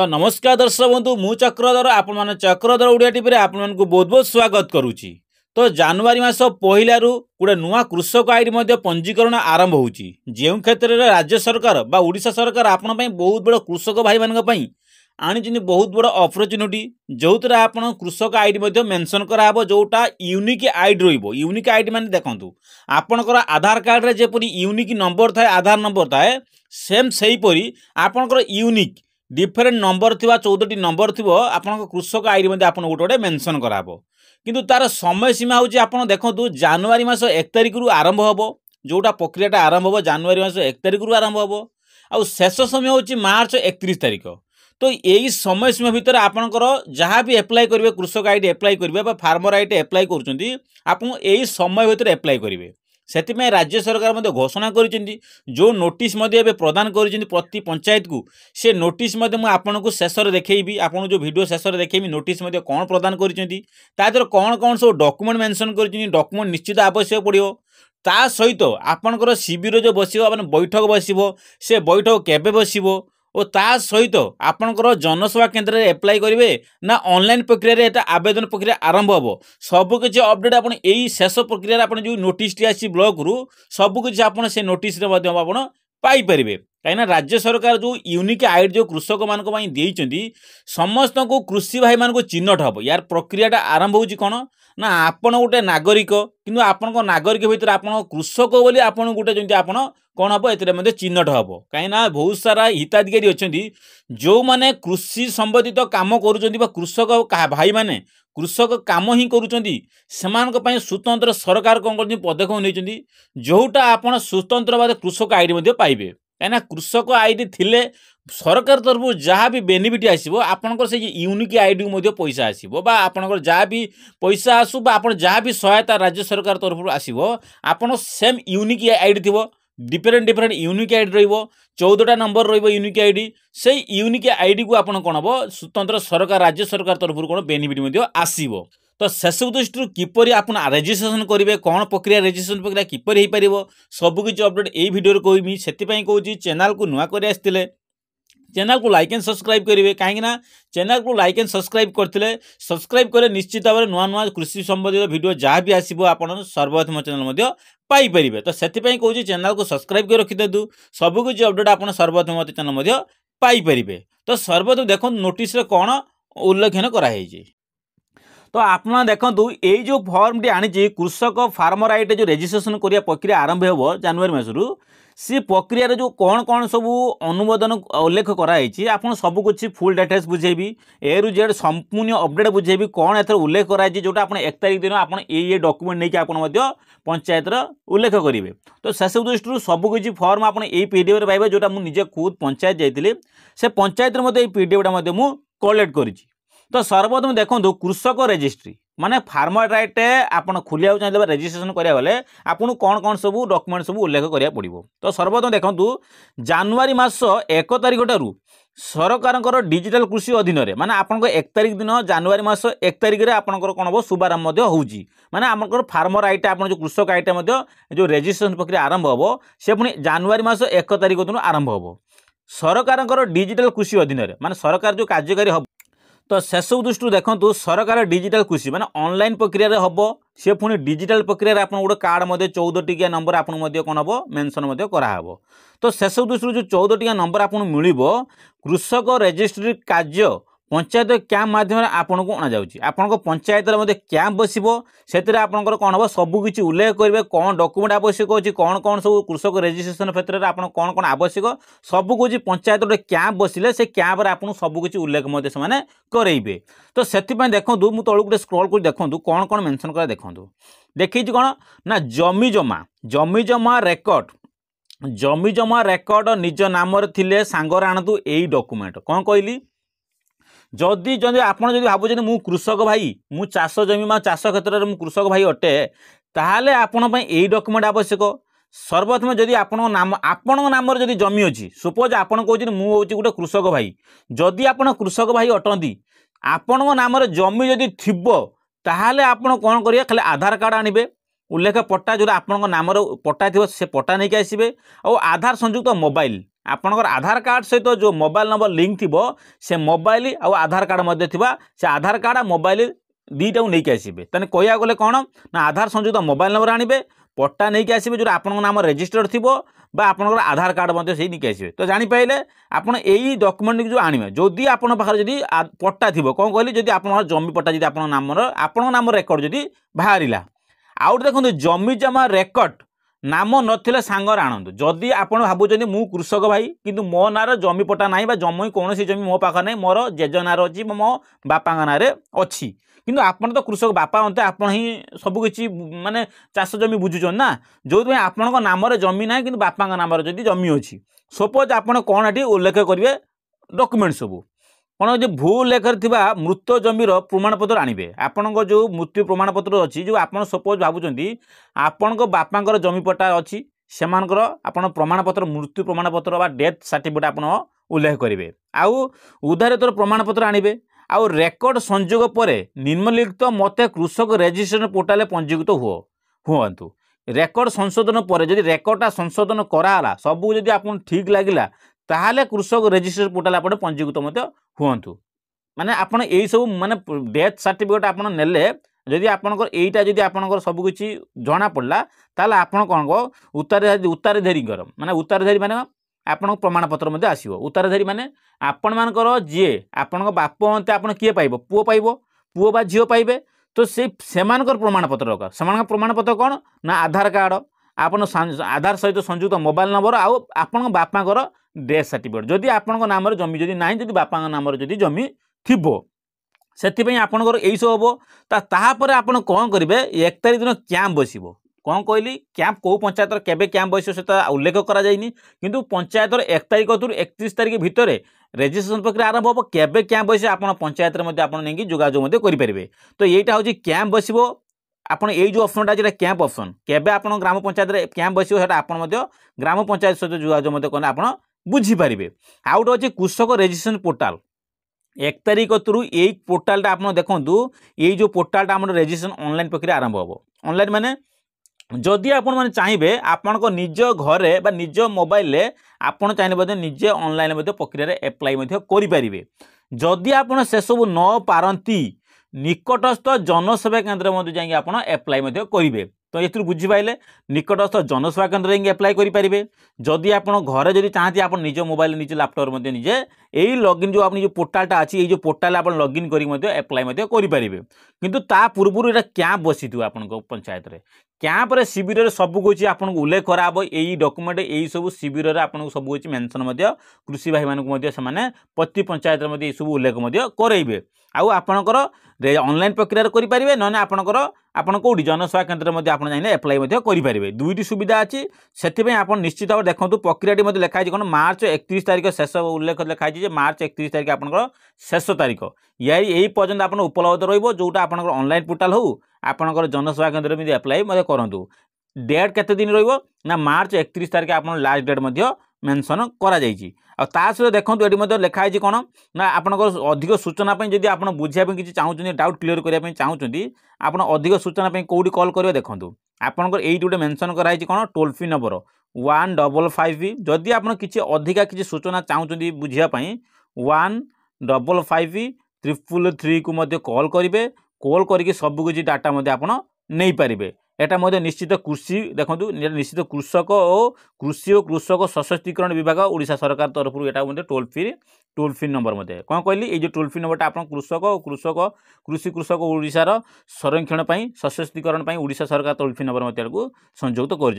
तो नमस्कार दर्शक बंधु मु चक्रधर आपण माने चक्रधर ओडिया टीवी रे आपण को बहुत बहुत स्वागत करूची। तो जनवरी मास पहिलारू गोटे नुआ कृषक आईडी मध्य पंजीकरण आरंभ होउची जेउ क्षेत्र रे राज्य सरकार बा ओडिशा सरकार आपण पई बहुत बड़ कृषक भाई मानक पई आनी बहुत बड़ अपॉर्चुनिटी जोतरे आपण कृषक आईडी मध्य मेंशन कराबो जोटा यूनिक आईडी रहिबो। यूनिक आईडी माने देखंतु आपनकर आधार कार्ड रे जेपरि यूनिक नंबर थाए आधार नंबर थाए सेम सही परी आपनकर यूनिक डिफरेंट नंबर थिबा 14टी नंबर थिबो आपनक कृषक आईडी मध्ये आपन गोटे गोटे मेंशन कराबो। किंतु तार समय सीमा होची आपन देखंतु जनवरी मास 1 तारिख रु आरंभ हबो जोटा प्रक्रियाटा आरंभ हबो जनवरी मास 1 तारिख रु आरंभ हबो आ शेष समय होची मार्च 31 तारिख। तो यही समय सीमा भितर आपनकर जहाँ भी एप्लाई करेंगे कृषक आईडी एप्लाई करेंगे फार्मर आईडी एप्लाई करुँच आपन यही समय भितर एप्लाई करेंगे। से राज्य सरकार मध्य घोषणा करिसेंती जो नोटिस मध्य प्रदान करिसेंती प्रति पंचायत को से नोटिस मध्य मु आपनको शेष रे देखैबी आपन जो वीडियो शेष रे देखैबी नोटिस मध्य कोन प्रदान करिसेंती तादर कोन कोन सब डॉक्यूमेंट मेंशन करिसेंती डॉक्यूमेंट निश्चित आवश्यक पड़ियो। ता सहित आपनकर शिविर जो बसिबो माने बैठक बसिबो से बैठक केबे बसिबो और ता सहित आपनकर जनसेवा केन्द्र रे एप्लाई करेंगे ना ऑनलाइन प्रक्रिया रे एटा आवेदन प्रक्रिया आरंभ हबो सब किछि अपडेट आपन एई शेष प्रक्रिया रे आपन जो नोटिस टी आसी ब्लॉक रु सब किछि आपन से नोटिस रे मध्यम आपन पाई परिबे। कहीं राज्य सरकार जो यूनिक आईडी जो कृषक मान को देइचंती समस्त को कृषि भाई मान को चिन्हट हबो। यार प्रक्रियाटा आरंभ होची कोन ना आपन गोटे नागरिक किंतु आपन को नागरिक भितर आपन कृषक बोली आपन गोटे जंती आपन कौन हम ए चिन्हट हम कहीं बहुत सारा हिताधिकारी अच्छा जो मैंने कृषि संबंधित काम कर कृषक भाई माने कृषक काम ही करुँच स्वतंत्र सरकार कौन कर पदक्षेप नहीं जोटा आपड़ स्वतंत्र भाव कृषक आईडी पाइबे कहीं कृषक आईडी थिले सरकार तरफ जहाँ भी बेनिफिट आसो आपंकर से यूनिक आईडी को पैसा आसो आपंकर जहाँ भी पैसा आसू आप जहाँ भी सहायता राज्य सरकार तरफ आसो आपड़ सेम यूनिक आईडी थी डिफरेंट डिफरेंट यूनिक आईडी रहिबो 14टा नंबर रहिबो यूनिक आईडी से यूनिक आईडी को आपन कोन हबो स्वतंत्र सरकार राज्य सरकार तरफ कोन बेनिफिट मध्ये आसीबो। तो सेसब दृष्टि किपरि आपन रजिस्ट्रेशन करेंगे कौन प्रक्रिया रजिस्ट्रेशन प्रक्रिया किपरि हो पारिबो सब किछि अपडेट एई वीडियो रे कहबी सेति पई कहूची चैनल को नुआ करि आस्तिले चैनल को लाइक एंड सब्सक्राइब करेंगे कहीं चैनल को लाइक एंड सब्सक्राइब करते सब्सक्राइब करे निश्चित भाव में नुआ नुआ कृषि संबंधित वीडियो जहाँ भी आसो आप सर्वप्रथम चैनल पाइपर। तो से कहूँ चैनल को सब्सक्राइब कर रखी दिंतु सबकिछ अपडेट आप सर्वप्रथम चैनल पाइपर। तो सर्वप्रथम देखो नोटिस कौन उल्लेखन कराई तो आप देखु ये जो फॉर्म टी आनी कृषक फार्मर आईडी जो रजिस्ट्रेशन करिया प्रक्रिया आरंभ हो जनवरी मासरू सी प्रक्रिया जो कौन कौन सब अनुमोदन उल्लेख कराई आप सब कुछ फुल डिटेल्स बुझेबी ए रु जेड संपूर्ण अपडेट बुझेबी कौन एथर उल्लेख कराई जोटा आप 1 तारिख दिन आप ये डॉक्यूमेंट नहीं कि पंचायत उल्लेख करेंगे। तो से सब दृष्टि सबकि फॉर्म आप पीडीएफ पाइबे जोटा मुझे निजे खुद पंचायत जाइए से पंचायत पीडीएफटा कलेक्ट करी। तो सर्वप्रथम देखो कृषक रजिस्ट्री माने फार्मर राइट आप खोलिया चाहिए रजिस्ट्रेशन करा गले आपको कौन कौन सब डॉक्यूमेंट सब उल्लेख करा पड़ो। तो सर्वप्रथम देखो जनवरी मास 1 तारिख ठारू सरकार डिजिटल कृषि अधीन में माने आपन 1 तारिख दिन जनवरी मास 1 तारिख में आपंकर कौन हम शुभारंभ होची माने आपंकर फार्मर आईटी आप जो कृषक आईटी जो रजिस्ट्रेशन प्रक्रिया आरंभ हम से पुणी जनवरी मास 1 तारिख दिन आरंभ हम सरकार डिजिटल कृषि अधीन में माने सरकार जो कार्यकारी हम। तो सेसब दृष्टि देखो सरकार डिजिटल कृषि माने ऑनलाइन प्रक्रिया हम सी पुणी डिजिटल प्रक्रिया आप गोटे कार्ड 14 टिकिया नंबर आप कौन हम मेंशन कराव। तो सेसब दृष्टि जो 14 टिकिया नंबर आपको मिल कृषक रजिस्ट्री कार्य पंचायत कैंप माध्यम आपन को अणा जाउची आपन पंचायत कैंप बसिबो सेतिर आपनकर कौन हम सबकिछि उल्लेख करेंगे कौन डॉक्यूमेंट आवश्यक अच्छी कौन कौन सब कृषक रजिस्ट्रेशन क्षेत्र में आप कौन कौन आवश्यक सबकुछ पंचायत गोटे कैंप बसिले से कैंप आपको सबकिछि उल्लेख से करेबे। तो से देखूँ मुझे तलू गोटे स्क्रॉल कर देखूँ कौन कौन मेंशन कर देखूँ देखी कौन ना जमी जमा रेकर्ड निज नाम थिले सांगर आणतु यही डॉक्यूमेंट कौन कहली जदि जदि आपड़ जब भावुँ मु कृषक भाई मु चाष जमी चाष क्षेत्र में कृषक भाई अटे ताहले आपण यही डॉक्यूमेंट आवश्यक। सर्वप्रथम जदि आपण नाम जदि जमी अच्छी सपोज आपड़ कहते मुझे गोटे कृषक भाई जदि आप कृषक भाई अटंती आपण नाम जमी जदि थिबो ताहले आपण कौन करिए खाली आधार कार्ड आनिबे उल्लेख पट्टा जो आपण नाम पट्टा थी से पट्टा नहीं आसबे और आधार संयुक्त मोबाइल आपणकर आधार कार्ड सहित जो मोबाइल नंबर लिंक थी से मोबाइल और आधार कार्ड मध्य थिबा से आधार कार्ड आ मोबाइल दीटा नहीं आसबे तेने कहया गले कौन ना आधार संयुक्त मोबाइल नंबर आनिबे पट्टा नहीं आसबे जो आपण नाम रजिस्टर्ड थिबो बा आपनकर आधार कार्ड मध्य से नहीं आसबे तो जानि पाइले आपण एई डॉक्यूमेंट जो आनिबे जदि आपण पाखर जदि पट्टा थिबो कोन कहली जदि आपण जमी पट्टा जदि आपण नाम रेकर्ड जदि बाहरिला आउट देखो जमी जमा रेकर्ड नाम नथिले सांगर आणंतु जदि आपण भाबुचंदी मु कृषक भाई किंतु मो नार जमी पट्टा नाही बा जमी कौन जमी मो पाख नहीं मोर जेज नार अच्छी मो बापा नारे अच्छी किंतु आपण तो कृषक बापा अंते आपण ही सब किछि माने चाष जमी बुझुचन ना जो आपण नाम जमी ना कि बापा नाम जदि जमी अच्छी सपोज आपण कौन ये उल्लेख करेंगे डॉक्यूमेंट सब कौन जो भूल लेखर थिबा मृत जमीर प्रमाणपत्र आनिबे आपण जो मृत्यु प्रमाणपत्र अच्छी जो आपण सपोज भावुचंदी आपण बापांकर जमी पट्टा अच्छी सेमानकर आपण प्रमाणपत्र मृत्यु प्रमाणपत्र बा डेथ सर्टिफिकेट आपण उल्लेख करेंगे आउ उधारितर प्रमाणपत्र आनिबे आउ रेकर्ड संयोग पर निम्नलिखित मते कृषक रजिस्ट्रेशन पोर्टाल पंजीकृत हुअन्तु रेकर्ड संशोधन पर जदि रेकर्डटा संशोधन कराला सबू जदि आपन ठीक लागिला ताहाले कृषक रजिस्ट्रेशन पोर्टाल आपण पंजीकृत मते हुअन्तु माने आपण एई सब माने डेथ सर्टिफिकेट आपण नेले जदि आपनकर एईटा जदि आपनकर सब किछि जणा पड़ला ताले आपण कोन को उत्तराधिकारी माने उत्तराधिकारी माने आपण प्रमाणपत्र मध्य आसीबो उत्तराधिकारी माने आपण मानकर जे आपण बाप अंते आपण किए पाइबो पुओ बा झियो पाइबे तो सेमानकर प्रमाणपत्र दरकार सेमानकर प्रमाणपत्र कौन ना आधार कार्ड आपण आधार सहित संयुक्त मोबाइल नंबर आउ आपण बापांकर डेथ सर्टिफिकेट जदि आपण नाम जमी जदि नाइ जदि बापा नाम जदि जमी थिबो सेथिपई आपणकर एई सब हम तापर आपण कौन करेंगे 1 तारिख दिन कैंप बसिबो कौन कहली कैंप कौ पंचायत केबे कैंप बस से उल्लेख करा जाइनी किंतु पंचायत 1 तारिख रु 31 तारिख भितर रेजिस्ट्रेशन प्रक्रिया आरंभ हम केबे कैंप बस आप पंचायत नहीं जोगाजोग करेंगे तो यहीटा हूँ कैंप बसबो आपन ये जो ऑप्शन जो कैंप ऑप्शन केबे आप ग्राम पंचायत कैंप बस ग्राम पंचायत सहित जोगाजोग कले आप बुझीपारे आउट अच्छे कृषक रजिस्ट्रेशन पोर्टाल 1 तारिख रु यही पोर्टालटा आप देखूँ ये जो पोर्टालटा आम रजिस्ट्रेशन ऑनलाइन प्रक्रिया आरंभ हम ऑनलाइन माने जदि आपण माने चाहिए आपण को निज घरे बा निज मोबाइल रे आपण चाहिए निजे ऑनलाइन प्रक्रिया एप्लाई करि परिबे जदि आपण से सब न पारंती निकटस्थ जनसेवा केन्द्र मध्य जाई आपण एप्लाई करिवे तो ये बुझीपारे निकटस्थ जनसेवा केन्द्र एप्लाई करेंगे जदि आप घरे जदि चाहती आप निज मोबाइल निज लैपटॉप निजे यही लॉगिन जो आपन जो पोर्टालटा अच्छी ये जो पोर्टाल आप लॉगिन कर एप्लाई करेंगे किंतु ता पूर्व एटा कैंप बसी आप पंचायत रे कैंप रे शिविर सब कुछ आपको उल्लेख कराब यही डॉक्यूमेंट यही सब शिविर आपको सब कुछ मेंशन कृषि भाई मानक प्रति पंचायत सब उल्लेख करेंगे आउ आपणकर ऑनलाइन प्रक्रिया करेंगे ना आपणकर आपण कौटी जनसेवा केन्द्र आप एप्लाई करेंगे दुईटी सुविधा अच्छी से आप निश्चित भाव देखो प्रक्रिया लिखाई कौन मार्च 31 तारिख शेष उल्लेख लिखाई मार्च 31 तारिख आप शेष तारिख यही पर्यटन आप उपलब्ध रोटा आप ऑनलाइन पोर्टाल हो आपणकर जनसेवा केन्द्र में एप्लाई करूँ डेट केते दिन ना मार्च 31 तारिख आप लास्ट डेट मेंशन करा जाइछि आ ता सहित देखो ये लिखाई कौन ना आपनकर अधिक सूचना जदि आप बुझापी किसी चाहूँ डाउट क्लीयर करने चाहूँगी आप अधिक सूचना कौटी कॉल करेंगे देखो आपनकर ये गोटे मेंशन कराई कौन टोल फ्री नंबर 155 जदि आप किसी अधिका किसी सूचना चाहूँ बुझापी 155 333 को मध्य कॉल करेंगे कॉल करके सबकि डाटा आप नहीं पारे एटा निश्चित कृषि देखो निश्चित कृषक और कृषि और कृषक सशक्तिकरण विभाग ओडिशा सरकार तरफ यहाँ टोल फ्री नंबर कौन कहली ये जो टोल फ्री नंबर आप कृषक और कृषि कृषक ओडिशार संरक्षण सशक्तिकरण ओडिशा सरकार टोल फ्री नंबर संयुक्त कर